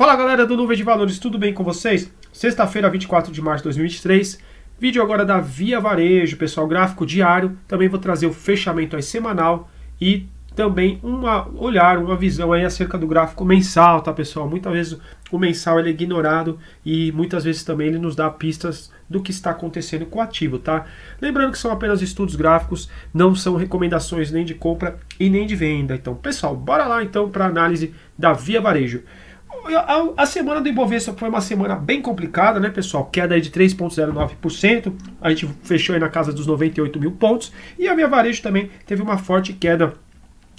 Fala galera do Nuvem de Valores, tudo bem com vocês? Sexta-feira, 24 de março de 2023, vídeo agora da Via Varejo, pessoal, gráfico diário, também vou trazer o fechamento aí semanal e também uma visão aí acerca do gráfico mensal, tá pessoal? Muitas vezes o mensal ele é ignorado e muitas vezes também ele nos dá pistas do que está acontecendo com o ativo, tá? Lembrando que são apenas estudos gráficos, não são recomendações nem de compra e nem de venda. Então, pessoal, bora lá então para a análise da Via Varejo. A semana do Ibovespa foi uma semana bem complicada, né, pessoal? Queda aí de 3,09%, a gente fechou aí na casa dos 98 mil pontos, e a Via Varejo também teve uma forte queda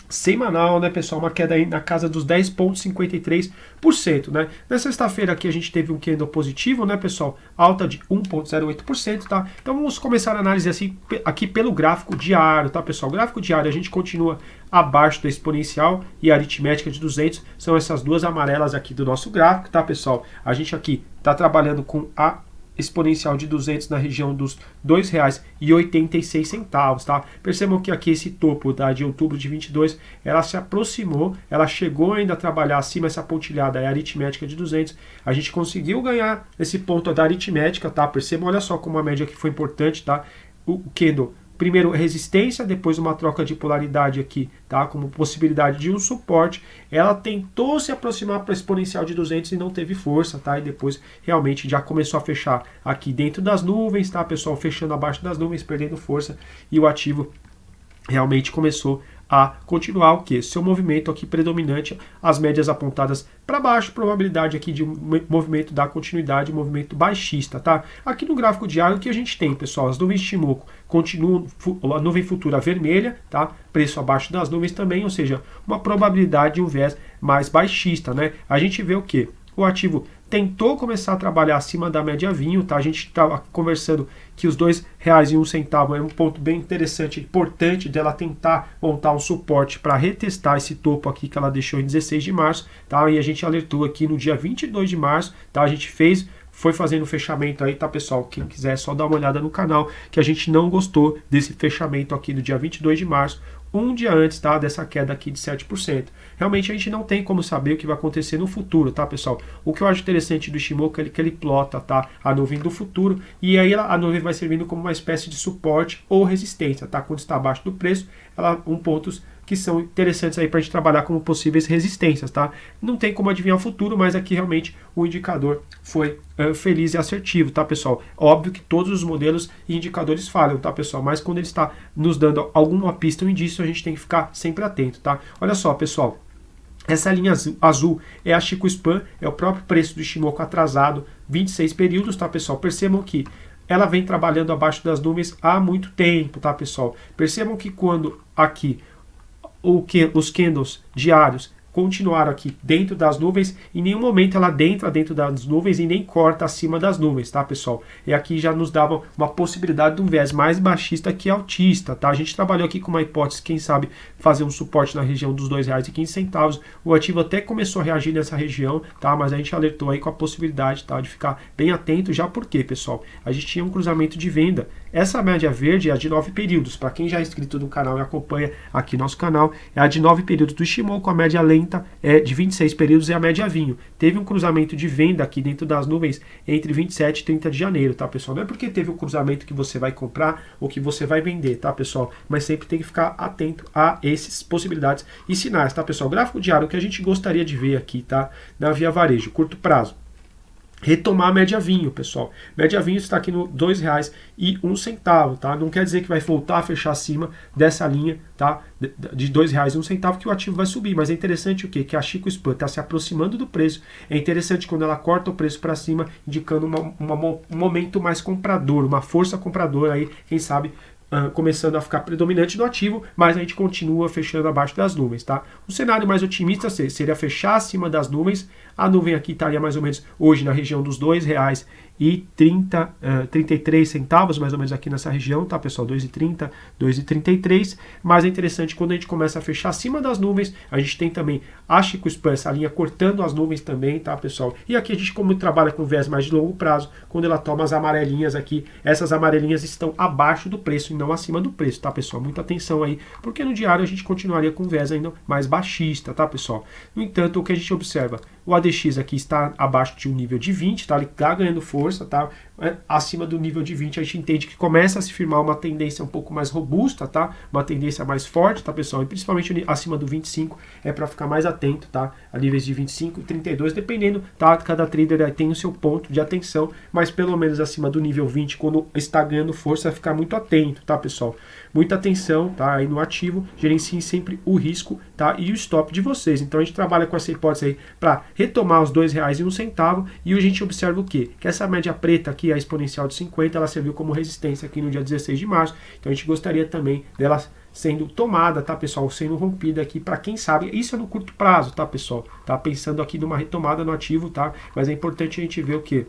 semanal, né, pessoal? Uma queda aí na casa dos 10,53%, né? Na sexta-feira aqui a gente teve um candle positivo, né, pessoal? Alta de 1,08%, tá? Então vamos começar a análise assim aqui pelo gráfico diário, tá, pessoal? O gráfico diário a gente continua abaixo da exponencial e a aritmética de 200, são essas duas amarelas aqui do nosso gráfico, tá, pessoal? A gente aqui tá trabalhando com a exponencial de 200 na região dos R$ 2,86, tá? Percebam que aqui esse topo de outubro de 22, ela se aproximou, ela chegou ainda a trabalhar acima essa pontilhada, é a aritmética de 200, a gente conseguiu ganhar esse ponto da aritmética, tá? Percebam, olha só como a média aqui foi importante, tá? O candle, primeiro resistência, depois uma troca de polaridade aqui, tá? Como possibilidade de um suporte. Ela tentou se aproximar para a exponencial de 200 e não teve força, tá? E depois realmente já começou a fechar aqui dentro das nuvens, tá, pessoal? Fechando abaixo das nuvens, perdendo força, e o ativo realmente começou a continuar o que? Seu movimento aqui predominante, as médias apontadas para baixo, probabilidade aqui de um movimento da continuidade, movimento baixista, tá? Aqui no gráfico diário o que a gente tem, pessoal? As nuvens de Shimoku continuam, a nuvem futura vermelha, tá? Preço abaixo das nuvens também, ou seja, uma probabilidade de um viés mais baixista, né? A gente vê o que? O ativo tentou começar a trabalhar acima da média vinho, tá? A gente estava conversando que os R$ 2,01 é um ponto bem interessante, importante dela tentar montar um suporte para retestar esse topo aqui que ela deixou em 16 de março, tá? E a gente alertou aqui no dia 22 de março, tá? A gente foi fazendo o fechamento aí, tá, pessoal? Quem quiser é só dar uma olhada no canal, que a gente não gostou desse fechamento aqui do dia 22 de março, um dia antes, tá, dessa queda aqui de 7%. Realmente a gente não tem como saber o que vai acontecer no futuro, tá, pessoal? O que eu acho interessante do Shimoku é que ele plota, tá, a nuvem do futuro, e aí a nuvem vai servindo como uma espécie de suporte ou resistência, tá? Quando está abaixo do preço, ela pontos que são interessantes aí para a gente trabalhar como possíveis resistências, tá? Não tem como adivinhar o futuro, mas aqui realmente o indicador foi feliz e assertivo, tá, pessoal? Óbvio que todos os modelos e indicadores falham, tá, pessoal? Mas quando ele está nos dando alguma pista ou indício, a gente tem que ficar sempre atento, tá? Olha só, pessoal. Essa linha azul é a Chico Span, é o próprio preço do Shimoku atrasado, 26 períodos, tá, pessoal? Percebam que ela vem trabalhando abaixo das nuvens há muito tempo, tá, pessoal? Percebam que quando aqui os candles diários continuaram aqui dentro das nuvens, em nenhum momento ela entra dentro das nuvens e nem corta acima das nuvens, tá, pessoal? E aqui já nos dava uma possibilidade de um viés mais baixista que altista, tá? A gente trabalhou aqui com uma hipótese, quem sabe, fazer um suporte na região dos R$ 2,15. O ativo até começou a reagir nessa região, tá? Mas a gente alertou aí com a possibilidade, tá, de ficar bem atento já, porque, pessoal, a gente tinha um cruzamento de venda. Essa média verde é a de 9 períodos. Para quem já é inscrito no canal e acompanha aqui nosso canal, é a de 9 períodos do Shimoku, a média lenta é de 26 períodos e a média vinho. Teve um cruzamento de venda aqui dentro das nuvens entre 27 e 30 de janeiro, tá, pessoal? Não é porque teve um cruzamento que você vai comprar ou que você vai vender, tá, pessoal? Mas sempre tem que ficar atento a essas possibilidades e sinais, tá, pessoal? Gráfico diário, o que a gente gostaria de ver aqui, tá? Na Via Varejo, curto prazo. Retomar a média vinho, pessoal. Média vinho está aqui no R$ 2,01, tá? Não quer dizer que vai voltar a fechar acima dessa linha, tá? De R$ 2,01 que o ativo vai subir, mas é interessante o quê? Que a Chico Span está se aproximando do preço. É interessante quando ela corta o preço para cima, indicando um momento mais comprador, uma força compradora aí, quem sabe, começando a ficar predominante no ativo, mas a gente continua fechando abaixo das nuvens, tá? O cenário mais otimista seria fechar acima das nuvens. A nuvem aqui estaria mais ou menos hoje na região dos R$ 2,33, mais ou menos aqui nessa região, tá, pessoal? 2,30, 2,33. Mas é interessante quando a gente começa a fechar acima das nuvens, a gente tem também a Chico Span, essa linha cortando as nuvens também, tá, pessoal? E aqui a gente, como trabalha com viés mais de longo prazo, quando ela toma as amarelinhas aqui, essas amarelinhas estão abaixo do preço e não acima do preço, tá, pessoal? Muita atenção aí, porque no diário a gente continuaria com viés ainda mais baixista, tá, pessoal? No entanto, o que a gente observa? O ADX aqui está abaixo de um nível de 20, tá? Ele está ganhando força, tá? Acima do nível de 20 a gente entende que começa a se firmar uma tendência um pouco mais robusta, tá? Uma tendência mais forte, tá, pessoal? E principalmente acima do 25 é para ficar mais atento, tá? A níveis de 25 e 32, dependendo, tá? Cada trader tem o seu ponto de atenção, mas pelo menos acima do nível 20, quando está ganhando força, vai ficar muito atento, tá, pessoal? Muita atenção, tá? Aí no ativo, gerenciem sempre o risco, tá? E o stop de vocês. Então a gente trabalha com essa hipótese aí para retomar os R$2,01 e a gente observa o quê? Que essa média preta aqui, a exponencial de 50, ela serviu como resistência aqui no dia 16 de março. Então a gente gostaria também dela sendo tomada, tá, pessoal? Sendo rompida aqui para quem sabe. Isso é no curto prazo, tá, pessoal? Tá pensando aqui numa retomada no ativo, tá? Mas é importante a gente ver o quê?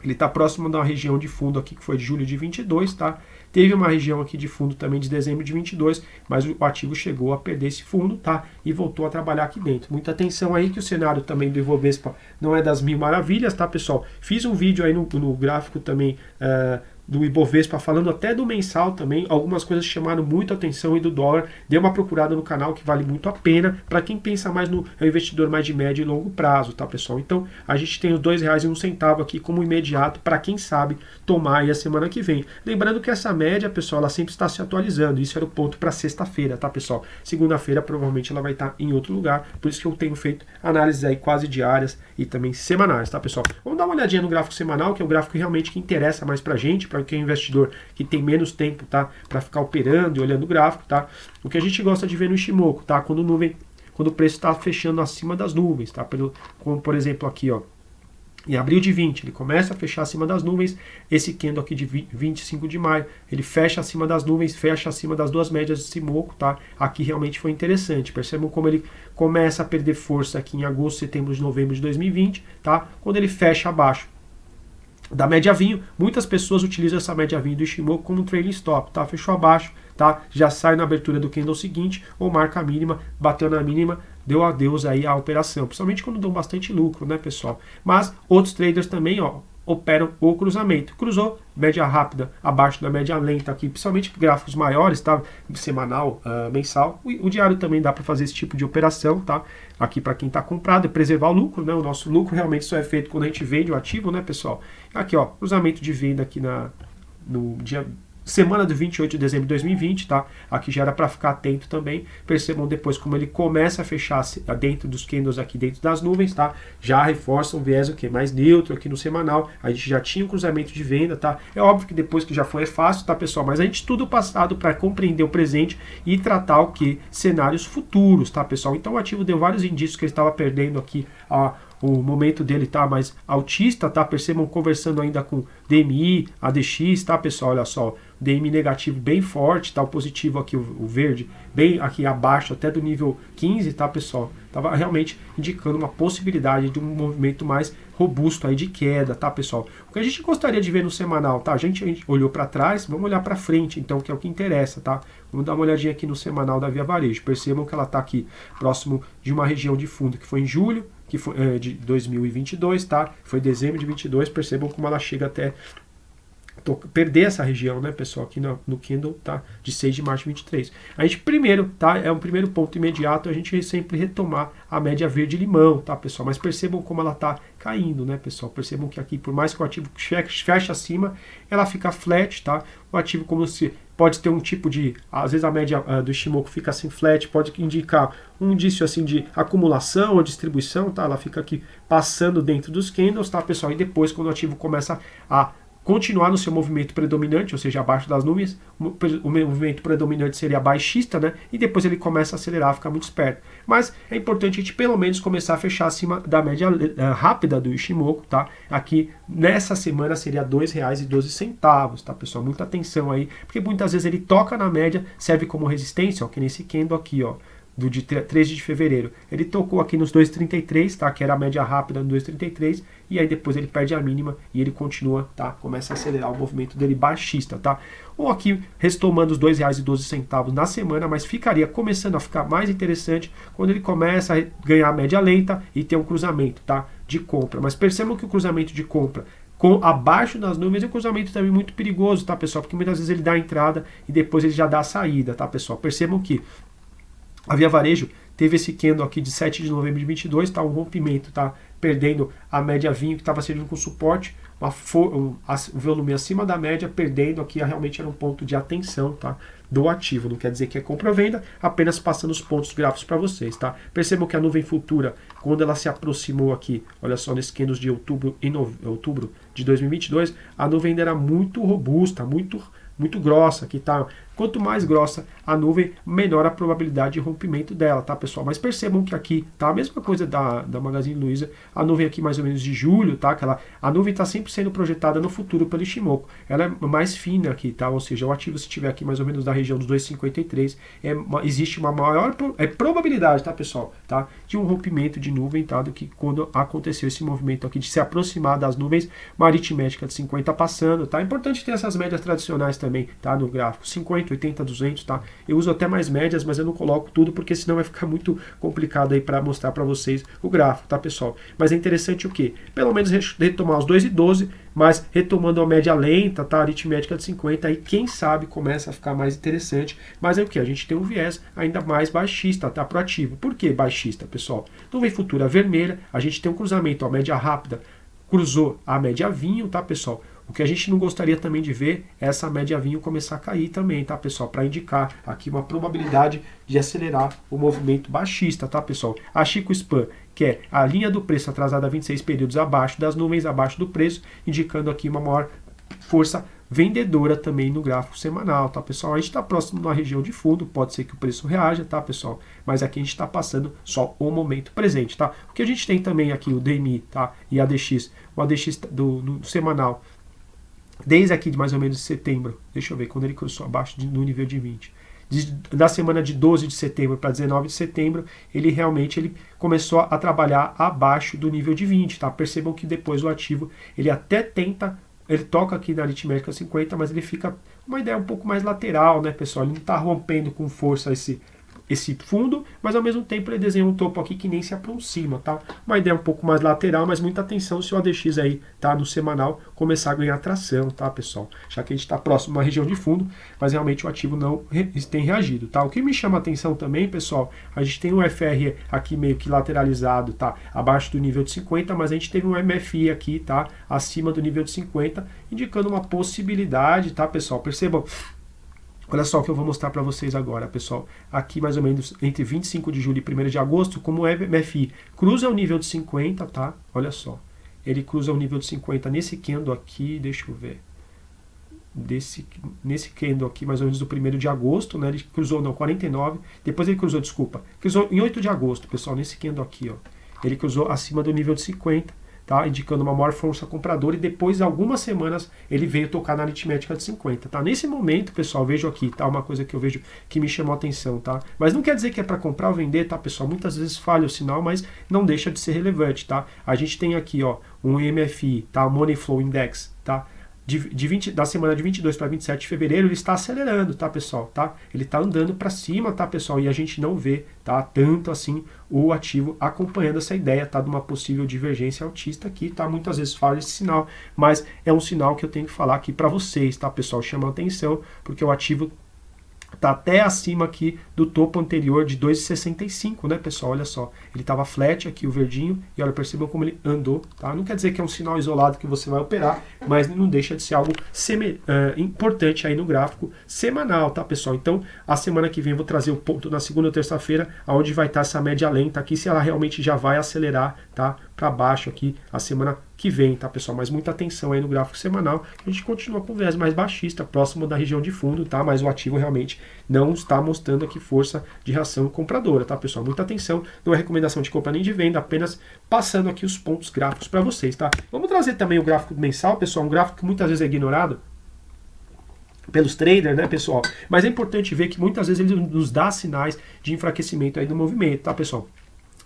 Ele está próximo da região de fundo aqui, que foi de julho de 22, tá? Teve uma região aqui de fundo também de dezembro de 22, mas o ativo chegou a perder esse fundo, tá? E voltou a trabalhar aqui dentro. Muita atenção aí que o cenário também do Ibovespa não é das mil maravilhas, tá, pessoal? Fiz um vídeo aí no gráfico também do Ibovespa, falando até do mensal também, algumas coisas chamaram muito a atenção e do dólar, dê uma procurada no canal que vale muito a pena, para quem pensa mais no investidor mais de médio e longo prazo, tá, pessoal? Então, a gente tem os R$2,01 aqui como imediato, para quem sabe tomar aí a semana que vem. Lembrando que essa média, pessoal, ela sempre está se atualizando, isso era o ponto para sexta-feira, tá, pessoal? Segunda-feira, provavelmente, ela vai estar em outro lugar, por isso que eu tenho feito análises aí quase diárias e também semanais, tá, pessoal? Vamos dar uma olhadinha no gráfico semanal, que é o gráfico realmente que interessa mais pra gente, para quem é investidor que tem menos tempo, tá, para ficar operando e olhando o gráfico, tá? O que a gente gosta de ver no Ichimoku, tá? Quando o preço está fechando acima das nuvens, tá? Como por exemplo aqui, ó, em abril de 20, ele começa a fechar acima das nuvens. Esse candle aqui de 25 de maio, ele fecha acima das nuvens, fecha acima das duas médias de Ichimoku, tá? Aqui realmente foi interessante. Percebam como ele começa a perder força aqui em agosto, setembro, de novembro de 2020, tá? Quando ele fecha abaixo da média vinho, muitas pessoas utilizam essa média vinho do Ichimoku como um trailing stop, tá? Fechou abaixo, tá? Já sai na abertura do candle seguinte, ou marca a mínima, bateu na mínima, deu adeus aí à operação, principalmente quando dão bastante lucro, né, pessoal? Mas outros traders também, ó, operam o cruzamento. Cruzou, média rápida abaixo da média lenta aqui, principalmente gráficos maiores, tá? Semanal, mensal. O diário também dá para fazer esse tipo de operação, tá? Aqui para quem está comprado, é preservar o lucro, né? O nosso lucro realmente só é feito quando a gente vende o ativo, né, pessoal? Aqui, ó, cruzamento de venda aqui no dia semana do 28 de dezembro de 2020, tá? Aqui já era para ficar atento também. Percebam depois como ele começa a fechar dentro dos candles aqui dentro das nuvens, tá? Já reforça um viés o que mais neutro aqui no semanal. A gente já tinha um cruzamento de venda, tá? É óbvio que depois que já foi é fácil, tá, pessoal? Mas a gente estuda o passado para compreender o presente e tratar o que cenários futuros, tá, pessoal? Então o ativo deu vários indícios que ele estava perdendo aqui o momento dele tá mais altista, tá? Percebam conversando ainda com DMI, ADX, tá, pessoal? Olha só, DMI negativo bem forte, tá? O positivo aqui, o verde, bem aqui abaixo, até do nível 15, tá, pessoal? Tava realmente indicando uma possibilidade de um movimento mais robusto aí de queda, tá, pessoal? O que a gente gostaria de ver no semanal, tá? A gente olhou para trás, vamos olhar para frente, então, que é o que interessa, tá? Vamos dar uma olhadinha aqui no semanal da Via Varejo. Percebam que ela tá aqui próximo de uma região de fundo que foi em julho, que foi de 2022, tá? Foi dezembro de 22, percebam como ela chega até perder essa região, né, pessoal, aqui no candle, tá? De 6 de março de 23. A gente primeiro, tá? É um primeiro ponto imediato, a gente sempre retomar a média verde-limão, tá, pessoal? Mas percebam como ela tá caindo, né, pessoal? Percebam que aqui, por mais que o ativo feche acima, ela fica flat, tá? O ativo como se pode ter um tipo de, às vezes a média do Ichimoku fica assim flat, pode indicar um indício assim de acumulação ou distribuição, tá? Ela fica aqui passando dentro dos candles, tá, pessoal? E depois, quando o ativo começa a continuar no seu movimento predominante, ou seja, abaixo das nuvens, o movimento predominante seria baixista, né? E depois ele começa a acelerar, ficar muito esperto. Mas é importante a gente pelo menos começar a fechar acima da média rápida do Ichimoku, tá? Aqui nessa semana seria R$2,12, tá, pessoal? Muita atenção aí, porque muitas vezes ele toca na média, serve como resistência, ó, que nesse candle aqui, ó, do dia 13 de fevereiro. Ele tocou aqui nos 2,33, tá? Que era a média rápida no 2,33, e aí depois ele perde a mínima e ele continua, tá? Começa a acelerar o movimento dele baixista, tá? Ou aqui retomando os R$2,12 na semana, mas ficaria começando a ficar mais interessante quando ele começa a ganhar a média lenta e ter um cruzamento, tá? De compra. Mas percebam que o cruzamento de compra abaixo das nuvens é um cruzamento também muito perigoso, tá, pessoal? Porque muitas vezes ele dá a entrada e depois ele já dá a saída, tá, pessoal? Percebam que a Via Varejo teve esse candle aqui de 7 de novembro de 22, tá? Um rompimento, tá? Perdendo a média vinho que estava servindo com suporte, o volume acima da média, perdendo aqui, realmente era um ponto de atenção, tá? Do ativo, não quer dizer que é compra ou venda, apenas passando os pontos gráficos para vocês, tá? Percebam que a nuvem futura, quando ela se aproximou aqui, olha só, nesses candles de outubro de 2022, a nuvem ainda era muito robusta, muito grossa aqui, tá? Quanto mais grossa a nuvem, menor a probabilidade de rompimento dela, tá, pessoal? Mas percebam que aqui tá a mesma coisa da Magazine Luiza, a nuvem aqui mais ou menos de julho, tá? A nuvem está sempre sendo projetada no futuro pelo Ishimoku. Ela é mais fina aqui, tá? Ou seja, o ativo, se estiver aqui mais ou menos na região dos 2,53, existe uma maior probabilidade, tá, pessoal? Tá? De um rompimento de nuvem, tá? Do que quando aconteceu esse movimento aqui de se aproximar das nuvens, uma aritmética de 50 passando, tá? É importante ter essas médias tradicionais também, tá? No gráfico, 50, 80, 200, tá? Eu uso até mais médias, mas eu não coloco tudo, porque senão vai ficar muito complicado aí para mostrar para vocês o gráfico, tá, pessoal? Mas é interessante o quê? Pelo menos retomar os 2,12, mas retomando a média lenta, tá? Aritmética de 50, aí quem sabe começa a ficar mais interessante, mas é o que? A gente tem um viés ainda mais baixista, tá? Proativo. Por que baixista, pessoal? Nuvem futura vermelha, a gente tem um cruzamento, a média rápida cruzou a média vinho, tá, pessoal? O que a gente não gostaria também de ver é essa média vinho começar a cair também, tá, pessoal? Para indicar aqui uma probabilidade de acelerar o movimento baixista, tá, pessoal? A Chico Span, que é a linha do preço atrasada a 26 períodos abaixo das nuvens, abaixo do preço, indicando aqui uma maior força vendedora também no gráfico semanal, tá, pessoal? A gente está próximo de uma região de fundo, pode ser que o preço reaja, tá, pessoal? Mas aqui a gente está passando só o momento presente, tá? O que a gente tem também aqui, o DMI, tá? E ADX, o ADX do semanal, desde aqui de mais ou menos setembro, deixa eu ver, quando ele cruzou abaixo do nível de 20, da semana de 12 de setembro para 19 de setembro, ele começou a trabalhar abaixo do nível de 20, tá? Percebam que depois o ativo, ele até tenta, ele toca aqui na aritmética 50, mas ele fica uma ideia um pouco mais lateral, né, pessoal? Ele não está rompendo com força esse fundo, mas ao mesmo tempo ele desenha um topo aqui que nem se aproxima, tá? Uma ideia um pouco mais lateral, mas muita atenção se o ADX aí, tá, no semanal, começar a ganhar tração, tá, pessoal? Já que a gente está próximo a uma região de fundo, mas realmente o ativo não tem reagido, tá? O que me chama a atenção também, pessoal, a gente tem um FR aqui meio que lateralizado, tá? Abaixo do nível de 50, mas a gente teve um MFI aqui, tá? Acima do nível de 50, indicando uma possibilidade, tá, pessoal? Percebam. Olha só o que eu vou mostrar para vocês agora, pessoal. Aqui mais ou menos entre 25 de julho e 1º de agosto, como o MFI cruza o nível de 50, tá? Olha só. Ele cruza o nível de 50 nesse candle aqui, deixa eu ver. Nesse candle aqui, mais ou menos do 1º de agosto, né? Ele cruzou, não, 49. Depois ele cruzou, desculpa. Cruzou em 8 de agosto, pessoal, nesse candle aqui, ó. Ele cruzou acima do nível de 50. Tá, indicando uma maior força compradora, e depois de algumas semanas ele veio tocar na aritmética de 50, tá? Nesse momento, pessoal, vejo aqui, tá? Uma coisa que eu vejo que me chamou a atenção, tá? Mas não quer dizer que é para comprar ou vender, tá, pessoal? Muitas vezes falha o sinal, mas não deixa de ser relevante, tá? A gente tem aqui, ó, um MFI, tá? Money Flow Index, tá? Da semana de 22 para 27 de fevereiro, ele está acelerando, tá, pessoal? Tá? Ele está andando para cima, tá, pessoal? E a gente não vê, tá, tanto assim o ativo acompanhando essa ideia, tá, de uma possível divergência altista aqui, tá? Muitas vezes falha esse sinal, mas é um sinal que eu tenho que falar aqui para vocês, tá, pessoal? Chama a atenção, porque o ativo está até acima aqui do topo anterior de 2,65, né, pessoal? Olha só, ele estava flat aqui, o verdinho, e olha, percebam como ele andou, tá? Não quer dizer que é um sinal isolado que você vai operar, mas não deixa de ser algo importante aí no gráfico semanal, tá, pessoal? Então, a semana que vem eu vou trazer o ponto na segunda ou terça-feira, onde vai estar essa média lenta aqui, se ela realmente já vai acelerar, tá? Para baixo aqui, a semana que vem, tá, pessoal? Mas muita atenção aí no gráfico semanal. A gente continua com o viés mais baixista, próximo da região de fundo, tá? Mas o ativo realmente não está mostrando aqui força de reação compradora, tá, pessoal? Muita atenção, não é recomendação de compra nem de venda, apenas passando aqui os pontos gráficos para vocês, tá? Vamos trazer também o gráfico mensal, pessoal, um gráfico que muitas vezes é ignorado pelos traders, né, pessoal? Mas é importante ver que muitas vezes ele nos dá sinais de enfraquecimento aí do movimento, tá, pessoal?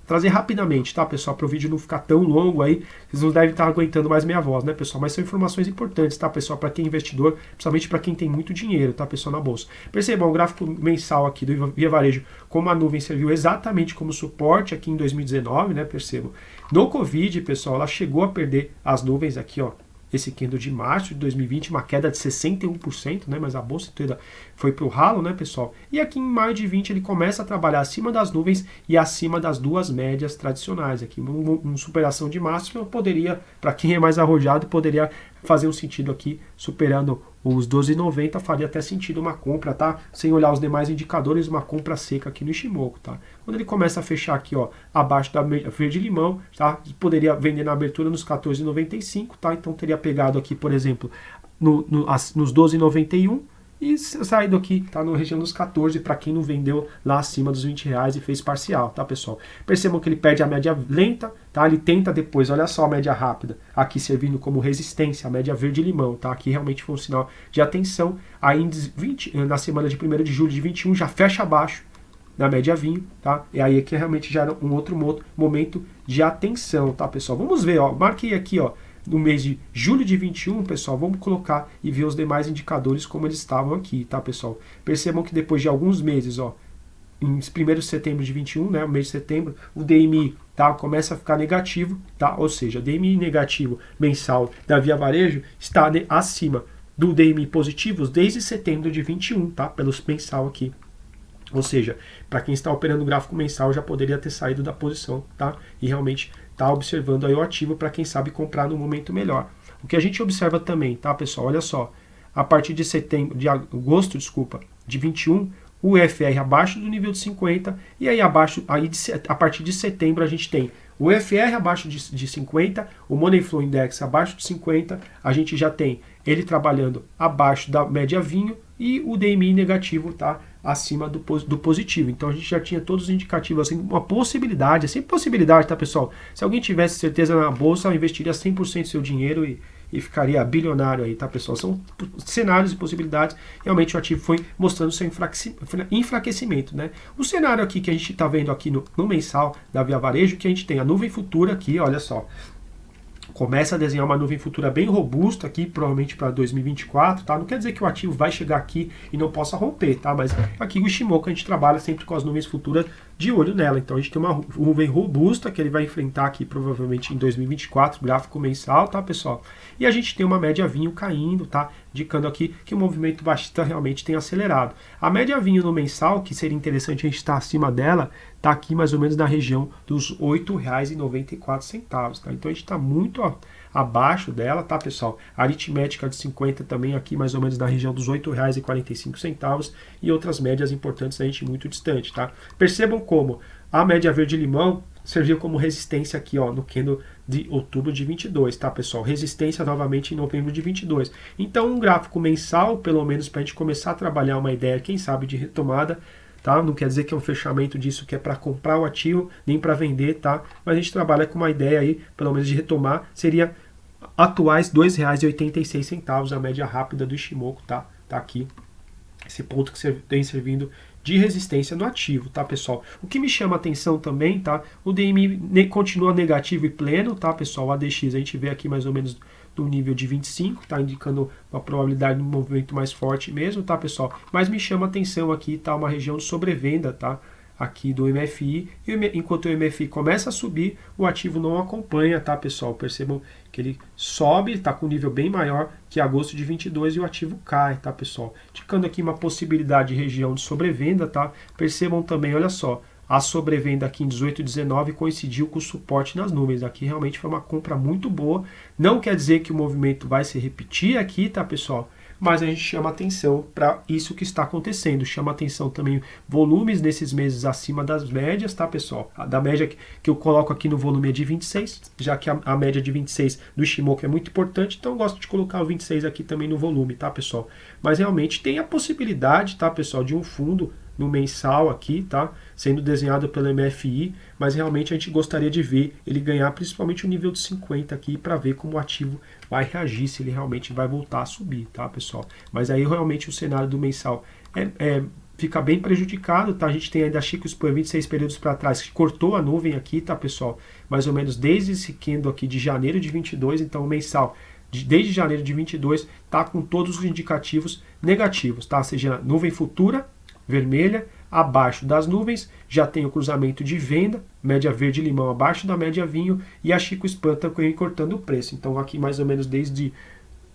Trazer rapidamente, tá, pessoal, para o vídeo não ficar tão longo aí, vocês não devem estar aguentando mais minha voz, né, pessoal, mas são informações importantes, tá, pessoal, para quem é investidor, principalmente para quem tem muito dinheiro, tá, pessoal, na bolsa. Percebam, o gráfico mensal aqui do Via Varejo, como a nuvem serviu exatamente como suporte aqui em 2019, né, percebam. No Covid, pessoal, ela chegou a perder as nuvens aqui, ó, esse candle de março de 2020, uma queda de 61%, né? Mas a bolsa inteira foi para o ralo, né, pessoal? E aqui em maio de 20 ele começa a trabalhar acima das nuvens e acima das duas médias tradicionais. Aqui, uma superação de máxima poderia, para quem é mais arrojado, poderia fazer um sentido aqui, superando os 12,90, faria até sentido uma compra, tá? Sem olhar os demais indicadores, uma compra seca aqui no Ishimoku, tá? Quando ele começa a fechar aqui, ó, abaixo da verde-limão, tá? Poderia vender na abertura nos 14,95, tá? Então teria pegado aqui, por exemplo, nos 12,91 e saído aqui, tá? Na região dos 14, para quem não vendeu lá acima dos R$20 e fez parcial, tá, pessoal? Percebam que ele perde a média lenta, tá? Ele tenta depois, olha só a média rápida, aqui servindo como resistência, a média verde-limão, tá? Aqui realmente foi um sinal de atenção. Aí na semana de 1º de julho de 21 já fecha abaixo na média vinho, tá? E aí que realmente já era um outro momento de atenção, tá, pessoal? Vamos ver, ó, marquei aqui, ó, no mês de julho de 21, pessoal, vamos colocar e ver os demais indicadores como eles estavam aqui, tá, pessoal? Percebam que depois de alguns meses, ó, em 1º de setembro de 21, né, o mês de setembro, o DMI, tá, começa a ficar negativo, tá? Ou seja, o DMI negativo mensal da Via Varejo está acima do DMI positivo desde setembro de 21, tá? Pelos mensal aqui. Ou seja, para quem está operando o gráfico mensal já poderia ter saído da posição, tá? E realmente está observando aí o ativo para quem sabe comprar no momento melhor. O que a gente observa também, tá, pessoal? Olha só, a partir de agosto, de 21, o FR abaixo do nível de 50 e aí a partir de setembro a gente tem o FR abaixo de 50, o Money Flow Index abaixo de 50, a gente já tem ele trabalhando abaixo da média vinho e o DMI negativo, tá, acima do positivo. Então a gente já tinha todos os indicativos, assim, uma possibilidade, sempre possibilidade, tá, pessoal? Se alguém tivesse certeza na bolsa, eu investiria 100% do seu dinheiro e ficaria bilionário aí, tá, pessoal? São cenários e possibilidades. Realmente o ativo foi mostrando seu enfraquecimento, né? O cenário aqui que a gente está vendo aqui no mensal da Via Varejo, que a gente tem a nuvem futura aqui, olha só. Começa a desenhar uma nuvem futura bem robusta aqui, provavelmente para 2024, tá? Não quer dizer que o ativo vai chegar aqui e não possa romper, tá? Mas aqui o Ishimoku a gente trabalha sempre com as nuvens futuras de olho nela. Então a gente tem uma nuvem robusta que ele vai enfrentar aqui provavelmente em 2024, gráfico mensal, tá, pessoal? E a gente tem uma média vinho caindo, tá? Indicando aqui que o movimento baixista realmente tem acelerado. A média vinho no mensal, que seria interessante a gente estar acima dela, está aqui mais ou menos na região dos R$ 8,94, tá? Então a gente está muito abaixo dela, tá, pessoal? A aritmética de 50 também aqui mais ou menos na região dos R$ 8,45 e outras médias importantes a gente muito distante, tá? Percebam como a média verde-limão serviu como resistência aqui, ó, no candle de outubro de 22, tá, pessoal? Resistência novamente em novembro de 22. Então, um gráfico mensal, pelo menos para a gente começar a trabalhar uma ideia, quem sabe, de retomada, tá? Não quer dizer que é um fechamento disso que é para comprar o ativo, nem para vender, tá? Mas a gente trabalha com uma ideia aí, pelo menos de retomar, seria atuais R$ 2,86, a média rápida do Ishimoku, tá? Tá aqui, esse ponto que tem servindo de resistência no ativo, tá, pessoal? O que me chama a atenção também, tá? O DMI continua negativo e pleno, tá, pessoal? O ADX a gente vê aqui mais ou menos no nível de 25, tá, indicando uma probabilidade de um movimento mais forte mesmo, tá, pessoal? Mas me chama a atenção aqui, tá, uma região de sobrevenda, tá? Aqui do MFI, e enquanto o MFI começa a subir, o ativo não acompanha, tá, pessoal? Percebam que ele sobe, está com um nível bem maior que agosto de 22 e o ativo cai, tá, pessoal? Indicando aqui uma possibilidade de região de sobrevenda, tá? Percebam também, olha só, a sobrevenda aqui em 18,19 coincidiu com o suporte nas nuvens. Aqui realmente foi uma compra muito boa. Não quer dizer que o movimento vai se repetir aqui, tá, pessoal? Mas a gente chama atenção para isso que está acontecendo. Chama atenção também volumes nesses meses acima das médias, tá, pessoal? Da média que eu coloco aqui no volume é de 26, já que a média de 26 do Ishimoku é muito importante, então eu gosto de colocar o 26 aqui também no volume, tá, pessoal? Mas realmente tem a possibilidade, tá, pessoal, de um fundo no mensal aqui, tá? Sendo desenhado pelo MFI, mas realmente a gente gostaria de ver ele ganhar principalmente o nível de 50 aqui para ver como o ativo vai reagir, se ele realmente vai voltar a subir, tá, pessoal? Mas aí realmente o cenário do mensal fica bem prejudicado, tá? A gente tem ainda a Chico Span 26 períodos para trás, que cortou a nuvem aqui, tá, pessoal? Mais ou menos desde esse candle aqui de janeiro de 22, então o mensal desde janeiro de 22 tá com todos os indicativos negativos, tá? Seja nuvem futura vermelha, abaixo das nuvens, já tem o cruzamento de venda, média verde-limão abaixo da média vinho, e a Chico Span também cortando o preço. Então aqui mais ou menos desde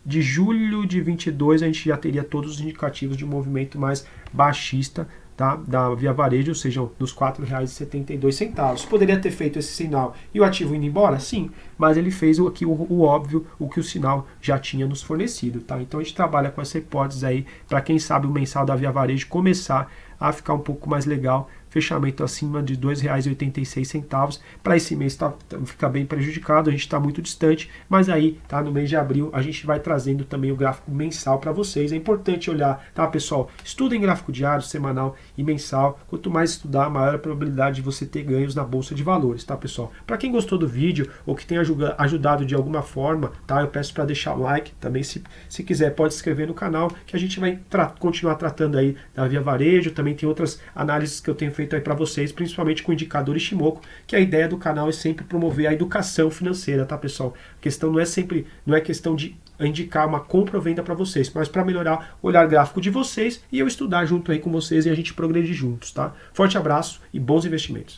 de julho de 22 a gente já teria todos os indicativos de um movimento mais baixista, tá, da Via Varejo, ou seja, nos R$ 4,72. Poderia ter feito esse sinal e o ativo indo embora? Sim, mas ele fez aqui o óbvio, o que o sinal já tinha nos fornecido. Tá? Então a gente trabalha com essa hipótese aí, para quem sabe o mensal da Via Varejo começar a ficar um pouco mais legal, fechamento acima de R$ 2,86. Para esse mês fica bem prejudicado, a gente está muito distante, mas aí tá, no mês de abril a gente vai trazendo também o gráfico mensal para vocês. É importante olhar, tá, pessoal? Estudem gráfico diário, semanal e mensal. Quanto mais estudar, maior a probabilidade de você ter ganhos na bolsa de valores, tá, pessoal? Para quem gostou do vídeo ou que tenha ajudado de alguma forma, tá, eu peço para deixar o like também. Se quiser, pode se inscrever no canal, que a gente vai continuar tratando aí da Via Varejo. Também tem outras análises que eu tenho feito aí para vocês, principalmente com o indicador Ishimoku, que a ideia do canal é sempre promover a educação financeira, tá, pessoal? A questão não é questão de indicar uma compra ou venda para vocês, mas para melhorar o olhar gráfico de vocês e eu estudar junto aí com vocês e a gente progredir juntos, tá? Forte abraço e bons investimentos.